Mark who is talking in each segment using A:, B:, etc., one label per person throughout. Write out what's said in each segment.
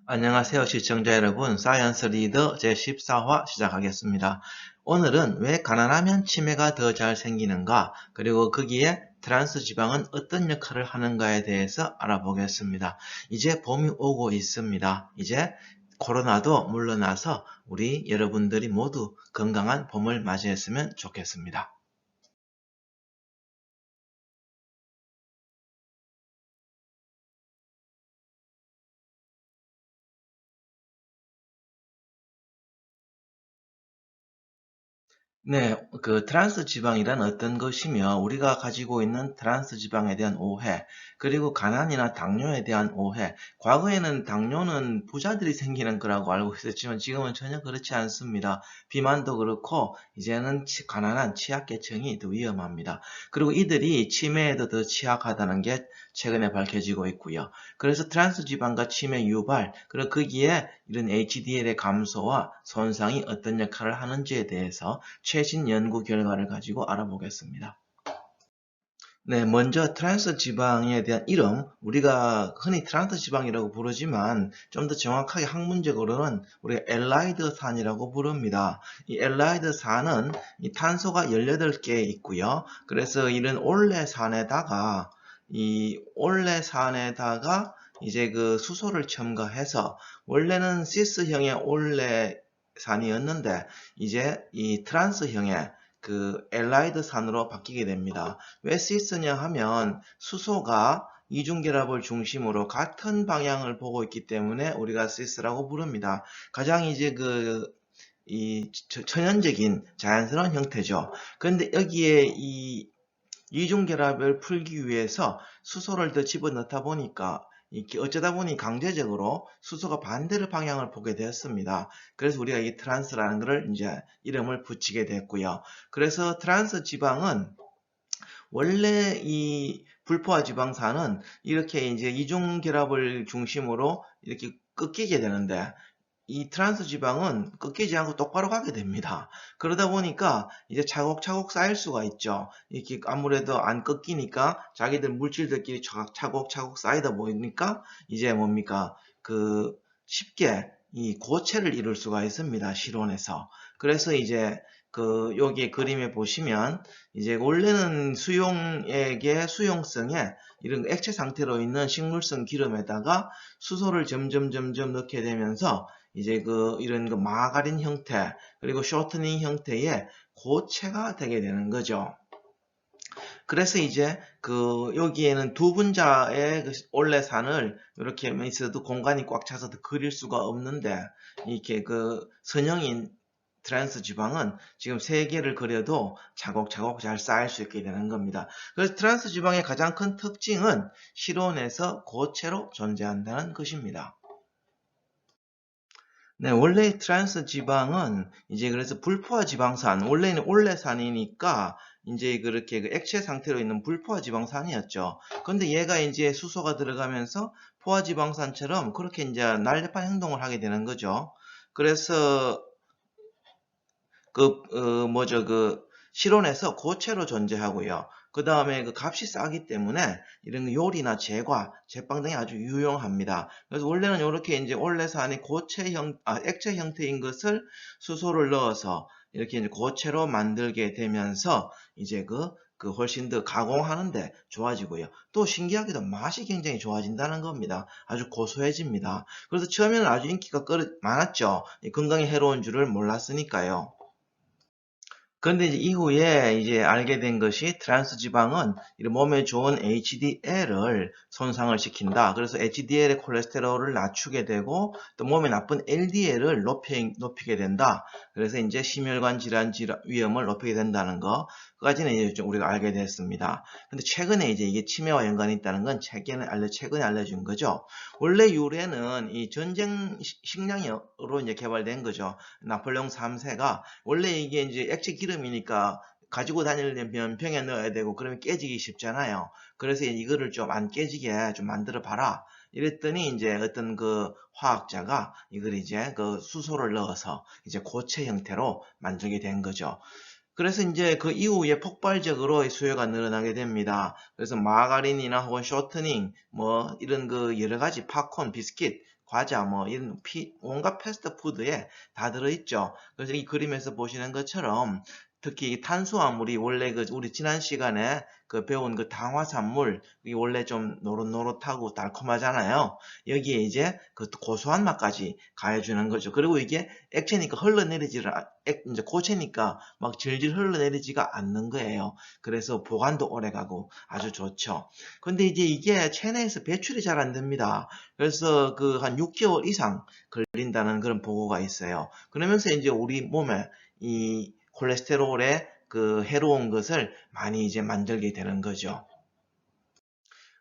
A: 안녕하세요, 시청자 여러분. 사이언스 리더 제14화 시작하겠습니다. 오늘은 왜 가난하면 치매가 더 잘 생기는가, 그리고 거기에 트랜스 지방은 어떤 역할을 하는가에 대해서 알아보겠습니다. 이제 봄이 오고 있습니다. 이제 코로나도 물러나서 우리 여러분들이 모두 건강한 봄을 맞이했으면 좋겠습니다. 네, 그 트랜스 지방이란 어떤 것이며 우리가 가지고 있는 트랜스 지방에 대한 오해, 그리고 가난이나 당뇨에 대한 오해. 과거에는 당뇨는 부자들이 생기는 거라고 알고 있었지만 지금은 전혀 그렇지 않습니다. 비만도 그렇고 이제는 가난한 취약계층이 더 위험합니다. 그리고 이들이 치매에도 더 취약하다는 게 최근에 밝혀지고 있고요. 그래서 트랜스 지방과 치매 유발, 그리고 거기에 이런 HDL의 감소와 손상이 어떤 역할을 하는지에 대해서 최신 연구 결과를 가지고 알아보겠습니다. 네, 먼저 트랜스 지방에 대한 이름, 우리가 흔히 트랜스 지방이라고 부르지만 좀 더 정확하게 학문적으로는 우리가 엘라이드산이라고 부릅니다. 이 엘라이드산은 이 탄소가 18개 있고요. 그래서 이런 올레산에다가 이제 그 수소를 첨가해서 원래는 시스형의 올레산이었는데 이제 이 트랜스형의 그 엘라이드산으로 바뀌게 됩니다. 왜 시스냐 하면 수소가 이중결합을 중심으로 같은 방향을 보고 있기 때문에 우리가 시스라고 부릅니다. 가장 이제 이 천연적인 자연스러운 형태죠. 그런데 여기에 이 이중결합을 풀기 위해서 수소를 더 집어넣다 보니까 이렇게 어쩌다 보니 강제적으로 수소가 반대로 방향을 보게 되었습니다. 그래서 우리가 이 트랜스라는 것을 이제 이름을 붙이게 됐고요. 그래서 트랜스 지방은 원래 이 불포화 지방산은 이렇게 이제 이중 결합을 중심으로 이렇게 꺾이게 되는데 이 트랜스 지방은 꺾이지 않고 똑바로 가게 됩니다. 그러다 보니까 이제 차곡차곡 쌓일 수가 있죠. 이렇게 아무래도 안 꺾이니까 자기들 물질들끼리 차곡차곡 쌓이다 보니까 이제 뭡니까? 그 쉽게 이 고체를 이룰 수가 있습니다. 실온에서. 그래서 이제 여기 그림에 보시면 이제 원래는 수용성에 이런 액체 상태로 있는 식물성 기름에다가 수소를 점점 넣게 되면서 이제 이런 마가린 형태 그리고 쇼트닝 형태의 고체가 되게 되는 거죠. 그래서 이제 여기에는 두 분자의 올레산을 이렇게 있어도 공간이 꽉 차서 그릴 수가 없는데 이렇게 선형인 트랜스 지방은 지금 세 개를 그려도 차곡차곡 잘 쌓일 수 있게 되는 겁니다. 그래서 트랜스 지방의 가장 큰 특징은 실온에서 고체로 존재한다는 것입니다. 네, 원래 트랜스 지방은 이제 그래서 불포화 지방산, 원래는 올레산이니까 이제 그렇게 액체 상태로 있는 불포화 지방산이었죠. 근데 얘가 이제 수소가 들어가면서 포화 지방산처럼 그렇게 이제 날렵한 행동을 하게 되는 거죠. 그래서 실온에서 고체로 존재하고요. 그 다음에 그 값이 싸기 때문에 이런 요리나 제빵 등이 아주 유용합니다. 그래서 원래는 이렇게 이제 올레산이 액체 형태인 것을 수소를 넣어서 이렇게 이제 고체로 만들게 되면서 이제 훨씬 더 가공하는데 좋아지고요. 또 신기하게도 맛이 굉장히 좋아진다는 겁니다. 아주 고소해집니다. 그래서 처음에는 아주 인기가 많았죠. 건강에 해로운 줄을 몰랐으니까요. 그런데 이제 이후에 이제 알게 된 것이 트랜스 지방은 몸에 좋은 HDL을 손상을 시킨다. 그래서 HDL의 콜레스테롤을 낮추게 되고 또 몸에 나쁜 LDL을 높이게 된다. 그래서 이제 심혈관 질환 위험을 높이게 된다는 거까지는 이제 좀 우리가 알게 됐습니다. 근데 최근에 이제 이게 치매와 연관이 있다는 건 최근에 알려준 거죠. 원래 유래는 이 전쟁 식량으로 이제 개발된 거죠. 나폴레옹 3세가 원래 이게 이제 액체 기름이니까 가지고 다니려면 병에 넣어야 되고 그러면 깨지기 쉽잖아요. 그래서 이거를 좀 안 깨지게 좀 만들어 봐라. 이랬더니 이제 어떤 화학자가 이걸 이제 수소를 넣어서 이제 고체 형태로 만들게 된 거죠. 그래서 이제 그 이후에 폭발적으로 수요가 늘어나게 됩니다. 그래서 마가린이나 혹은 쇼트닝, 뭐 이런 여러 가지 팝콘, 비스킷, 과자, 뭐 이런 온갖 패스트푸드에 다 들어있죠. 그래서 이 그림에서 보시는 것처럼 특히 이 탄수화물이 원래 우리 지난 시간에 배운 당화산물, 이 원래 좀 노릇노릇하고 달콤하잖아요. 여기에 이제 고소한 맛까지 가해주는 거죠. 그리고 이게 액체니까 이제 고체니까 막 질질 흘러내리지가 않는 거예요. 그래서 보관도 오래 가고 아주 좋죠. 근데 이제 이게 체내에서 배출이 잘 안 됩니다. 그래서 한 6개월 이상 걸린다는 그런 보고가 있어요. 그러면서 이제 우리 몸에 이 콜레스테롤에 해로운 것을 많이 이제 만들게 되는 거죠.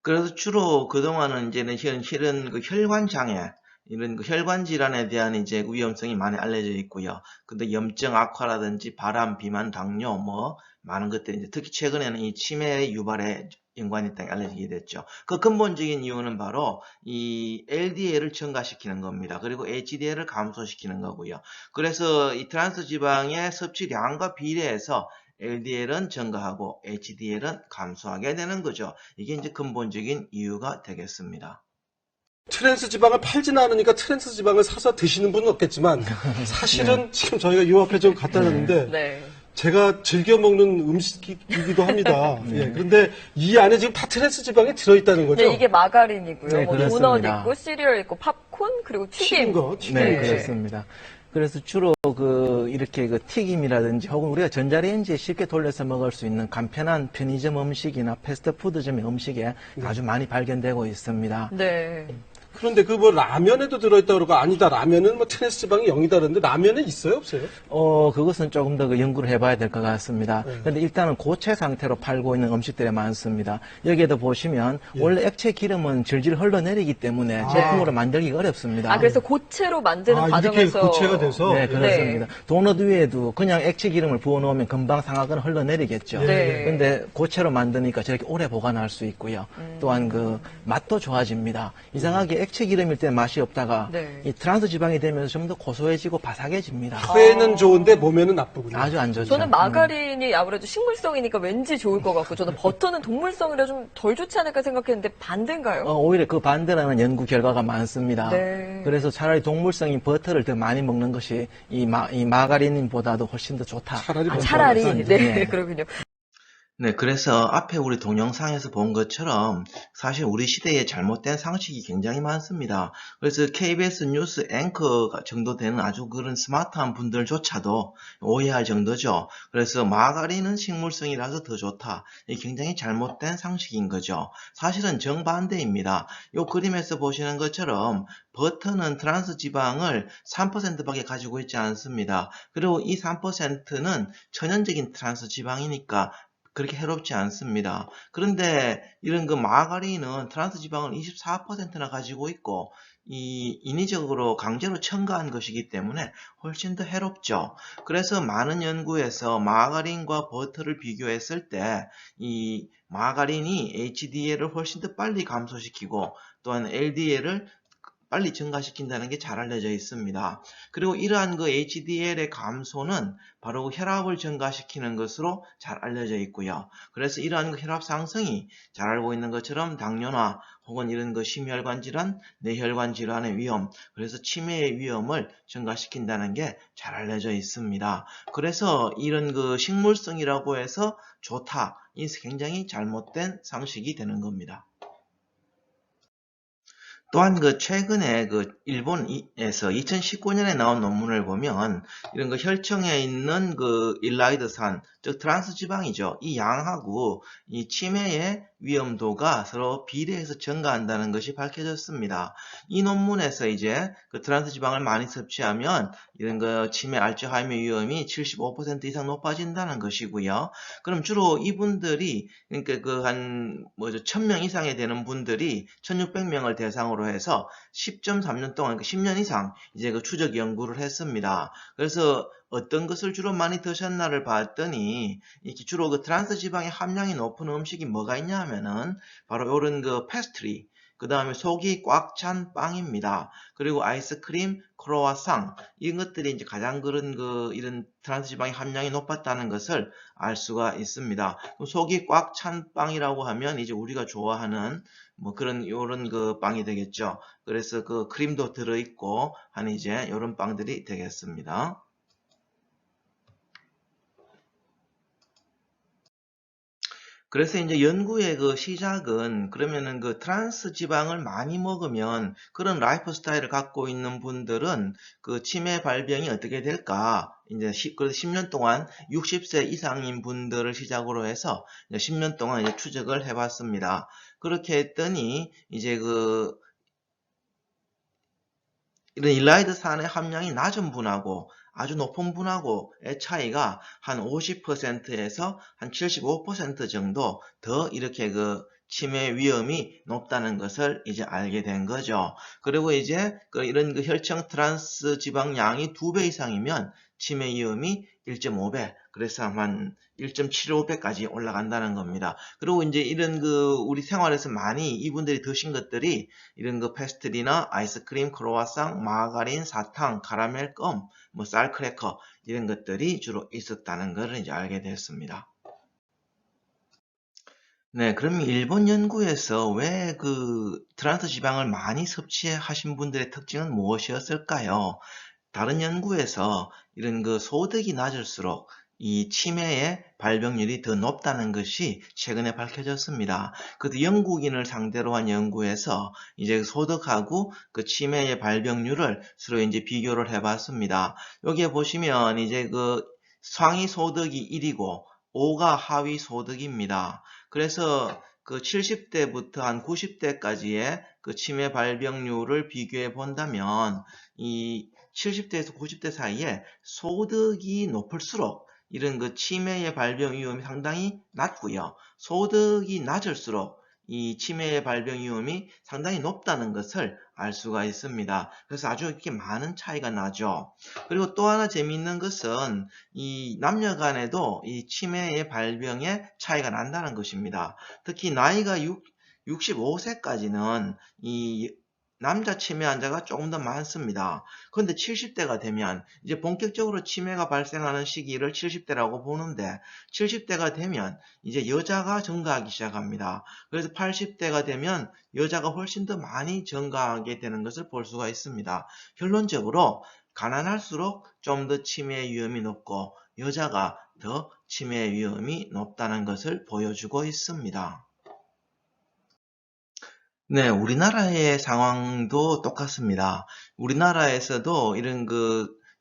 A: 그래서 주로 그동안은 이제는 실은 혈관 장애, 이런 혈관 질환에 대한 이제 위험성이 많이 알려져 있고요. 근데 염증 악화라든지 바람, 비만, 당뇨, 뭐 많은 것들이 이제 특히 최근에는 이 치매 유발에 연관이 있다고 알려지게 됐죠. 그 근본적인 이유는 바로 이 LDL을 증가시키는 겁니다. 그리고 HDL을 감소시키는 거고요. 그래서 이 트랜스 지방의 섭취량과 비례해서 LDL은 증가하고 HDL은 감소하게 되는 거죠. 이게 이제 근본적인 이유가 되겠습니다.
B: 트랜스 지방을 팔지는 않으니까 트랜스 지방을 사서 드시는 분은 없겠지만 사실은 지금 저희가 이 앞에 좀 갖다 놨는데
C: 네.
B: 제가 즐겨 먹는 음식이기도 합니다. 예, 그런데 이 안에 지금 다 트랜스 지방이 들어있다는 거죠?
C: 네, 이게 마가린이고요.
D: 네,
C: 뭐 도넛
D: 그렇습니다.
C: 있고 시리얼 있고 팝콘 그리고 튀김.
B: 튀긴
D: 네,
B: 거.
D: 그렇습니다. 그래서 주로 이렇게 튀김이라든지 혹은 우리가 전자레인지에 쉽게 돌려서 먹을 수 있는 간편한 편의점 음식이나 패스트푸드점의 음식에 아주 많이 발견되고 있습니다.
C: 네.
B: 그런데 뭐 라면에도 들어있다 그러고 아니다. 라면은 뭐 트랜스 지방이 0이다 그러는데 라면은 있어요, 없어요?
D: 그것은 조금 더 연구를 해봐야 될 것 같습니다.
B: 네.
D: 근데 일단은 고체 상태로 팔고 있는 음식들이 많습니다. 여기에도 보시면 원래 액체 기름은 질질 흘러내리기 때문에 제품으로 만들기가 어렵습니다.
C: 아, 그래서 고체로 만드는
B: 이렇게
C: 과정에서
B: 고체가 돼서?
D: 네, 그렇습니다. 도넛 위에도 그냥 액체 기름을 부어 놓으면 금방 상하거나 흘러내리겠죠.
C: 네.
D: 근데 고체로 만드니까 저렇게 오래 보관할 수 있고요. 또한 맛도 좋아집니다. 이상하게 액체 기름일 때 맛이 없다가
C: 네.
D: 이 트랜스 지방이 되면서 좀 더 고소해지고 바삭해집니다.
B: 회는 좋은데 몸에는 나쁘군요.
D: 아주 안 좋죠.
C: 저는 마가린이 아무래도 식물성이니까 왠지 좋을 것 같고 저는 버터는 동물성이라 좀 덜 좋지 않을까 생각했는데 반대인가요?
D: 오히려 그 반대라는 연구 결과가 많습니다.
C: 네.
D: 그래서 차라리 동물성인 버터를 더 많이 먹는 것이 이 마가린보다도 훨씬 더 좋다.
B: 차라리
C: 아, 차라리.
D: 그렇습니다.
C: 네,
D: 네.
C: 그렇군요.
A: 네, 그래서 앞에 우리 동영상에서 본 것처럼 사실 우리 시대에 잘못된 상식이 굉장히 많습니다. 그래서 KBS 뉴스 앵커 정도 되는 아주 그런 스마트한 분들조차도 오해할 정도죠. 그래서 마가린은 식물성이라서 더 좋다. 이게 굉장히 잘못된 상식인 거죠. 사실은 정반대입니다. 이 그림에서 보시는 것처럼 버터는 트랜스 지방을 3%밖에 가지고 있지 않습니다. 그리고 이 3%는 천연적인 트랜스 지방이니까 그렇게 해롭지 않습니다. 그런데 이런 마가린은 트랜스 지방을 24%나 가지고 있고 인위적으로 강제로 첨가한 것이기 때문에 훨씬 더 해롭죠. 그래서 많은 연구에서 마가린과 버터를 비교했을 때 이 마가린이 HDL을 훨씬 더 빨리 감소시키고 또한 LDL을 빨리 증가시킨다는 게 잘 알려져 있습니다. 그리고 이러한 HDL의 감소는 바로 혈압을 증가시키는 것으로 잘 알려져 있고요. 그래서 이러한 혈압 상승이 잘 알고 있는 것처럼 당뇨나 혹은 이런 심혈관 질환, 뇌혈관 질환의 위험, 그래서 치매의 위험을 증가시킨다는 게 잘 알려져 있습니다. 그래서 이런 식물성이라고 해서 좋다. 이 굉장히 잘못된 상식이 되는 겁니다. 또한 최근에 일본에서 2019년에 나온 논문을 보면 이런 혈청에 있는 일라이드산, 즉 트랜스 지방이죠. 이 양하고 이 치매의 위험도가 서로 비례해서 증가한다는 것이 밝혀졌습니다. 이 논문에서 이제 트랜스 지방을 많이 섭취하면 이런 치매, 알츠하이머 위험이 75% 이상 높아진다는 것이고요. 그럼 주로 이분들이 그러니까 1000명 이상이 되는 분들이 1600명을 대상으로 해서 10.3년 동안 10년 이상 이제 추적 연구를 했습니다. 그래서 어떤 것을 주로 많이 드셨나를 봤더니 이렇게 주로 트랜스 지방의 함량이 높은 음식이 뭐가 있냐 하면은 바로 이런 페스트리, 그 다음에 속이 꽉 찬 빵입니다. 그리고 아이스크림, 크로와상, 이런 것들이 이제 가장 이런 트랜스 지방의 함량이 높았다는 것을 알 수가 있습니다. 속이 꽉 찬 빵이라고 하면 이제 우리가 좋아하는 뭐 그런 요런 그 빵이 되겠죠. 그래서 그 크림도 들어있고 한 이제 요런 빵들이 되겠습니다. 그래서 이제 연구의 그 시작은 그러면은 그 트랜스 지방을 많이 먹으면 그런 라이프 스타일을 갖고 있는 분들은 그 치매 발병이 어떻게 될까? 이제 그래서 10년 동안 60세 이상인 분들을 시작으로 해서 이제 10년 동안 이제 추적을 해봤습니다. 그렇게 했더니 이제 그 이런 일라이드산의 함량이 낮은 분하고 아주 높은 분하고의 차이가 한 50%에서 한 75% 정도 더 이렇게 그 치매 위험이 높다는 것을 이제 알게 된 거죠. 그리고 이제 이런 그 혈청 트랜스 지방량이 2배 이상이면 치매 위험이 1.5배, 그래서 한 1.75배까지 올라간다는 겁니다. 그리고 이제 이런 그 우리 생활에서 많이 이분들이 드신 것들이 이런 그 페스트리나 아이스크림, 크로와상, 마가린, 사탕, 카라멜, 껌, 뭐 쌀크래커 이런 것들이 주로 있었다는 것을 이제 알게 됐습니다. 네, 그럼 일본 연구에서 왜 그 트랜스 지방을 많이 섭취하신 분들의 특징은 무엇이었을까요? 다른 연구에서 이런 그 소득이 낮을수록 이 치매의 발병률이 더 높다는 것이 최근에 밝혀졌습니다. 그래서 영국인을 상대로 한 연구에서 이제 소득하고 그 치매의 발병률을 서로 이제 비교를 해봤습니다. 여기에 보시면 이제 그 상위 소득이 1이고 5가 하위 소득입니다. 그래서 그 70대부터 한 90대까지의 그 치매 발병률을 비교해 본다면 이 70대에서 90대 사이에 소득이 높을수록 이런 그 치매의 발병 위험이 상당히 낮고요. 소득이 낮을수록 이 치매의 발병 위험이 상당히 높다는 것을 알 수가 있습니다. 그래서 아주 이렇게 많은 차이가 나죠. 그리고 또 하나 재미있는 것은 이 남녀 간에도 이 치매의 발병에 차이가 난다는 것입니다. 특히 나이가 65세까지는 이 남자 치매 환자가 조금 더 많습니다. 그런데 70대가 되면 이제 본격적으로 치매가 발생하는 시기를 70대라고 보는데 70대가 되면 이제 여자가 증가하기 시작합니다. 그래서 80대가 되면 여자가 훨씬 더 많이 증가하게 되는 것을 볼 수가 있습니다. 결론적으로 가난할수록 좀 더 치매 위험이 높고 여자가 더 치매 위험이 높다는 것을 보여주고 있습니다. 네, 우리나라의 상황도 똑같습니다. 우리나라에서도 이런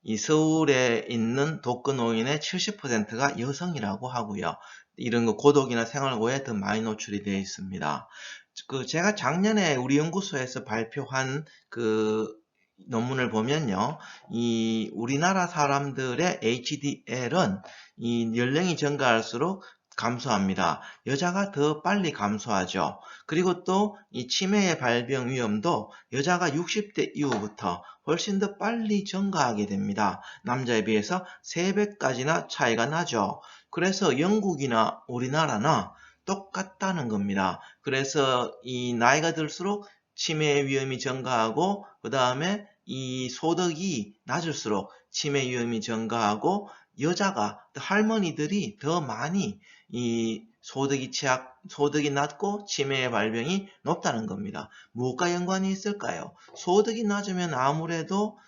A: 이 서울에 있는 독거노인의 70%가 여성이라고 하고요. 이런 고독이나 생활고에 더 많이 노출이 되어 있습니다. 제가 작년에 우리 연구소에서 발표한 논문을 보면요. 이 우리나라 사람들의 HDL은 이 연령이 증가할수록 감소합니다. 여자가 더 빨리 감소하죠. 그리고 또 이 치매의 발병 위험도 여자가 60대 이후부터 훨씬 더 빨리 증가하게 됩니다. 남자에 비해서 3배까지나 차이가 나죠. 그래서 영국이나 우리나라나 똑같다는 겁니다. 그래서 이 나이가 들수록 치매 위험이 증가하고 그 다음에 이 소득이 낮을수록 치매 위험이 증가하고 여자가 할머니들이 더 많이 이 소득이 낮고 치매의 발병이 높다는 겁니다. 무엇과 연관이 있을까요? 소득이 낮으면 아무래도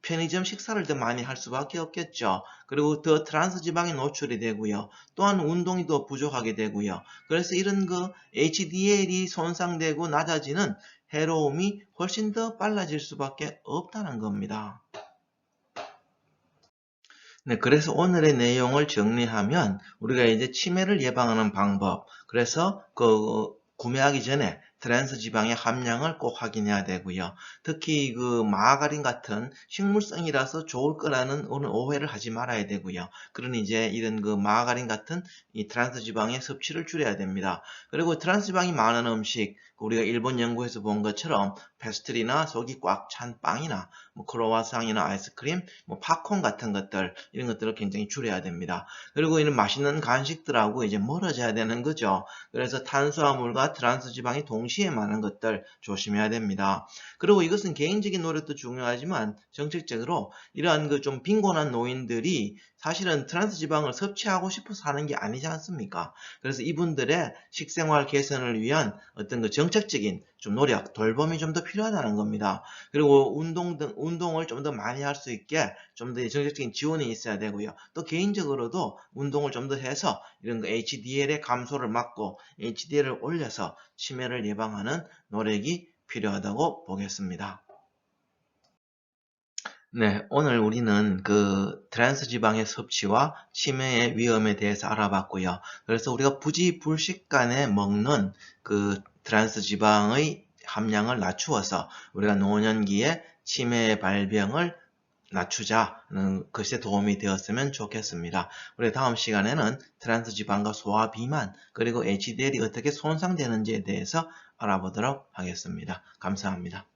A: 편의점 식사를 더 많이 할 수밖에 없겠죠. 그리고 더 트랜스 지방이 노출이 되고요. 또한 운동이 더 부족하게 되고요. 그래서 이런 HDL이 손상되고 낮아지는 해로움이 훨씬 더 빨라질 수밖에 없다는 겁니다. 네, 그래서 오늘의 내용을 정리하면 우리가 이제 치매를 예방하는 방법, 그래서 구매하기 전에 트랜스 지방의 함량을 꼭 확인해야 되고요. 특히 마가린 같은 식물성이라서 좋을 거라는 오해를 하지 말아야 되고요. 그러니 이제 이런 마가린 같은 이 트랜스 지방의 섭취를 줄여야 됩니다. 그리고 트랜스 지방이 많은 음식, 우리가 일본 연구에서 본 것처럼 페스트리나 속이 꽉 찬 빵이나 크로와상이나 아이스크림, 팝콘 같은 것들, 이런 것들을 굉장히 줄여야 됩니다. 그리고 이런 맛있는 간식들하고 이제 멀어져야 되는 거죠. 그래서 탄수화물과 트랜스 지방이 동시에 많은 것들 조심해야 됩니다. 그리고 이것은 개인적인 노력도 중요하지만 정책적으로 이러한 좀 빈곤한 노인들이 사실은 트랜스 지방을 섭취하고 싶어서 하는 게 아니지 않습니까? 그래서 이분들의 식생활 개선을 위한 어떤 정책 정책적인 좀 노력, 돌봄이 좀 더 필요하다는 겁니다. 그리고 운동을 좀 더 많이 할 수 있게 좀 더 정책적인 지원이 있어야 되고요. 또 개인적으로도 운동을 좀 더 해서 이런 거 HDL의 감소를 막고 HDL을 올려서 치매를 예방하는 노력이 필요하다고 보겠습니다. 네, 오늘 우리는 그 트랜스 지방의 섭취와 치매의 위험에 대해서 알아봤고요. 그래서 우리가 불시간에 먹는 그 트랜스 지방의 함량을 낮추어서 우리가 노년기에 치매 발병을 낮추자는 것에 도움이 되었으면 좋겠습니다. 우리 다음 시간에는 트랜스 지방과 소화 비만 그리고 HDL이 어떻게 손상되는지에 대해서 알아보도록 하겠습니다. 감사합니다.